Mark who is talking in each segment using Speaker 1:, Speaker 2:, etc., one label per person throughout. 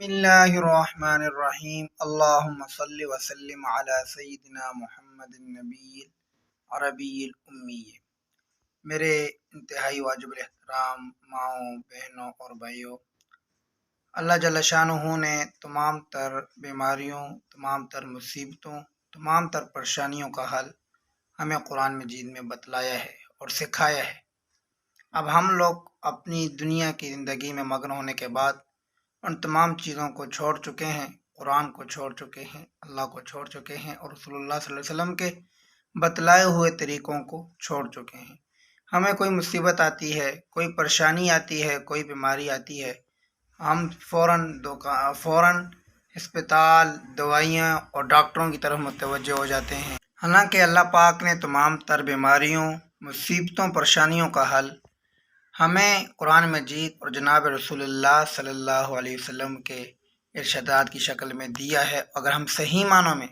Speaker 1: بسم اللہ الرحمن الرحیم اللہم صلی وسلم علی سیدنا محمد النبی عربی الامی۔ میرے انتہائی واجب الاحترام ماؤں، بہنوں اور بھائیوں، اللہ جل شانہ نے تمام تر بیماریوں، تمام تر مصیبتوں، تمام تر پریشانیوں کا حل ہمیں قرآن مجید میں بتلایا ہے اور سکھایا ہے۔ اب ہم لوگ اپنی دنیا کی زندگی میں مگن ہونے کے بعد ان تمام چیزوں کو چھوڑ چکے ہیں، قرآن کو چھوڑ چکے ہیں، اللہ کو چھوڑ چکے ہیں اور رسول اللہ صلی اللہ علیہ وسلم کے بتلائے ہوئے طریقوں کو چھوڑ چکے ہیں۔ ہمیں کوئی مصیبت آتی ہے، کوئی پریشانی آتی ہے، کوئی بیماری آتی ہے، ہم فوراً ہسپتال، دوائیاں اور ڈاکٹروں کی طرف متوجہ ہو جاتے ہیں، حالانکہ اللہ پاک نے تمام تر بیماریوں، مصیبتوں، پریشانیوں کا حل ہمیں قرآن مجید اور جناب رسول اللہ صلی اللہ علیہ وسلم کے ارشادات کی شکل میں دیا ہے۔ اگر ہم صحیح معنوں میں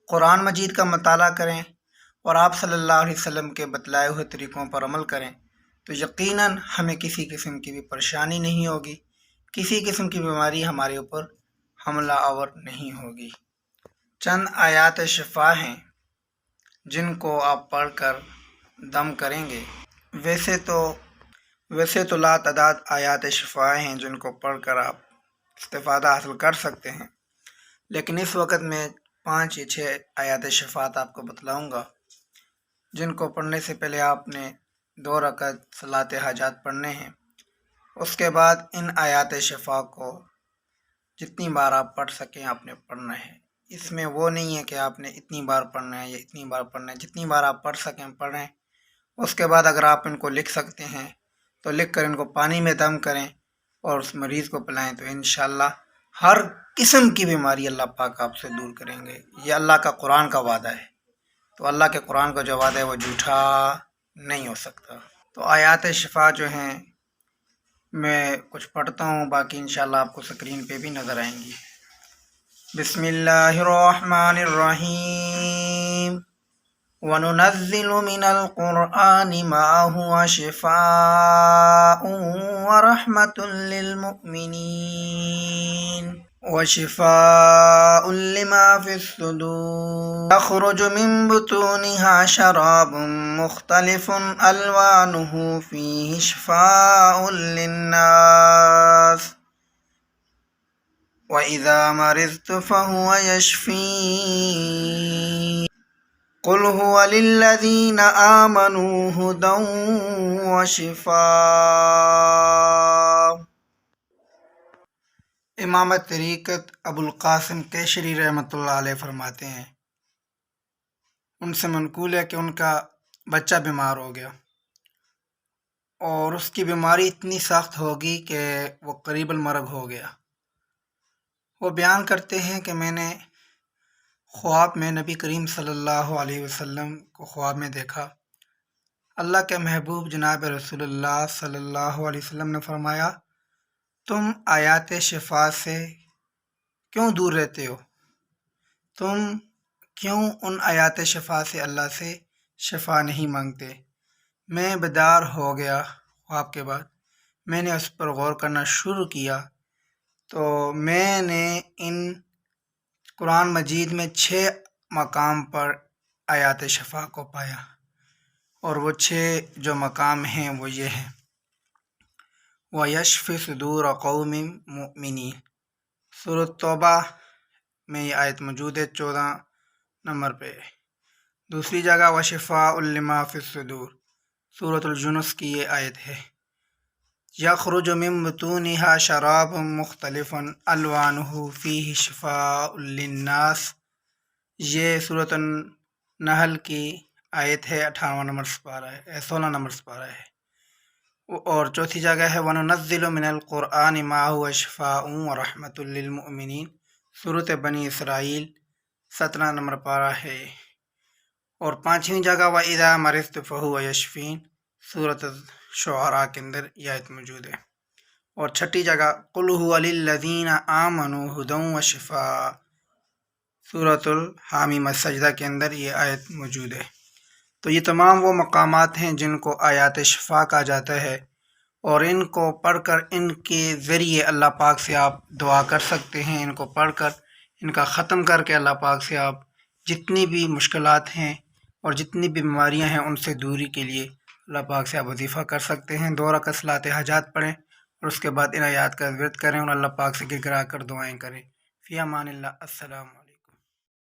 Speaker 1: قرآن مجید کا مطالعہ کریں اور آپ صلی اللہ علیہ وسلم کے بتلائے ہوئے طریقوں پر عمل کریں تو یقیناً ہمیں کسی قسم کی بھی پریشانی نہیں ہوگی، کسی قسم کی بیماری ہمارے اوپر حملہ آور نہیں ہوگی۔ چند آیات شفا ہیں جن کو آپ پڑھ کر دم کریں گے۔ ویسے تو لا تعداد آیات شفا ہیں جن کو پڑھ کر آپ استفادہ حاصل کر سکتے ہیں، لیکن اس وقت میں 5 یا 6 آیات شفاعت آپ کو بتلاؤں گا جن کو پڑھنے سے پہلے آپ نے 2 رکعت صلاۃ حاجات پڑھنے ہیں۔ اس کے بعد ان آیات شفا کو جتنی بار آپ پڑھ سکیں آپ نے پڑھنا ہے۔ اس میں وہ نہیں ہے کہ آپ نے اتنی بار پڑھنا ہے یا اتنی بار پڑھنا ہے، جتنی بار آپ پڑھ سکیں پڑھیں۔ اس کے بعد اگر آپ ان کو لکھ سکتے ہیں تو لکھ کر ان کو پانی میں دم کریں اور اس مریض کو پلائیں تو انشاءاللہ ہر قسم کی بیماری اللہ پاک آپ سے دور کریں گے۔ یہ اللہ کا قرآن کا وعدہ ہے، تو اللہ کے قرآن کا جو وعدہ ہے وہ جھوٹا نہیں ہو سکتا۔ تو آیات شفا جو ہیں میں کچھ پڑھتا ہوں، باقی انشاءاللہ آپ کو سکرین پہ بھی نظر آئیں گی۔ بسم اللہ الرحمن الرحیم وَنُنَزِّلُ مِنَ الْقُرْآنِ مَا هُوَ شِفَاءٌ وَرَحْمَةٌ لِّلْمُؤْمِنِينَ وَشِفَاءٌ لِّمَا فِي الصُّدُورِ يَخْرُجُ مِن بُطُونِهَا شَرَابٌ مُّخْتَلِفٌ أَلْوَانُهُ فِيهِ شِفَاءٌ لِّلنَّاسِ وَإِذَا مَرِضْتُ فَهُوَ يَشْفِينِ قُلْ هُوَ لِلَّذِينَ آمَنُوا هُدًى وَشِفَاءٌ۔ امام طریقت ابوالقاسم کیشری رحمۃ اللہ علیہ فرماتے ہیں، ان سے منقول ہے کہ ان کا بچہ بیمار ہو گیا اور اس کی بیماری اتنی سخت ہوگی کہ وہ قریب المرگ ہو گیا۔ وہ بیان کرتے ہیں کہ میں نے خواب میں نبی کریم صلی اللہ علیہ وسلم کو خواب میں دیکھا۔ اللہ کے محبوب جناب رسول اللہ صلی اللہ علیہ وسلم نے فرمایا، تم آیات شفا سے کیوں دور رہتے ہو؟ تم کیوں ان آیات شفا سے اللہ سے شفا نہیں مانگتے؟ میں بیدار ہو گیا خواب کے بعد، میں نے اس پر غور کرنا شروع کیا تو میں نے ان قرآن مجید میں 6 مقام پر آیات شفا کو پایا، اور وہ 6 جو مقام ہیں وہ یہ ہیں: وَيَشْفِ صُدُورَ قَوْمٍ مُؤْمِنِينَ، سورۃ توبہ میں یہ آیت موجود ہے 14 نمبر پہ۔ دوسری جگہ وَشِفَاءٌ لِّمَا فِي الصُّدُورِ، سورۃ الجنس کی یہ آیت ہے۔ یخرج من بطونها شراب مختلف الوانہ فیہ شفاء للناس، یہ سورۃ النحل کی آیت ہے، 18 نمبر سپارہ ہے، 16 نمبر سپارہ ہے۔ اور چوتھی جگہ ہے وَنُنَزِّلُ مِنَ الْقُرْآنِ مَا هُوَ شِفَاءٌ وَرَحْمَةٌ لِّلْمُؤْمِنِينَ، سورۃ بنی اسرائیل 17 نمبر پارہ ہے۔ اور 5ویں جگہ وَإِذَا مَرِضْتُ فَهُوَ يَشْفِينِ، سورۃ الشعراء کے اندر یہ آیت موجود ہے۔ اور 6ٹھی جگہ قُلْ هُوَ لِلَّذِينَ آمَنُوا هُدًى وَشِفَاءٌ، سورۃ الحامیم السجدہ کے اندر یہ آیت موجود ہے۔ تو یہ تمام وہ مقامات ہیں جن کو آیات شفا کہا جاتا ہے، اور ان کو پڑھ کر ان کے ذریعے اللہ پاک سے آپ دعا کر سکتے ہیں۔ ان کو پڑھ کر ان کا ختم کر کے اللہ پاک سے آپ جتنی بھی مشکلات ہیں اور جتنی بھی بیماریاں ہیں ان سے دوری کے لیے اللہ پاک سے آپ وظیفہ کر سکتے ہیں۔ 2 رکعت صلاۃ حاجات پڑھیں اور اس کے بعد ان آیات کا ورد کریں اور اللہ پاک سے گر گرا کر دعائیں کریں۔ فی امان اللہ۔ السلام علیکم۔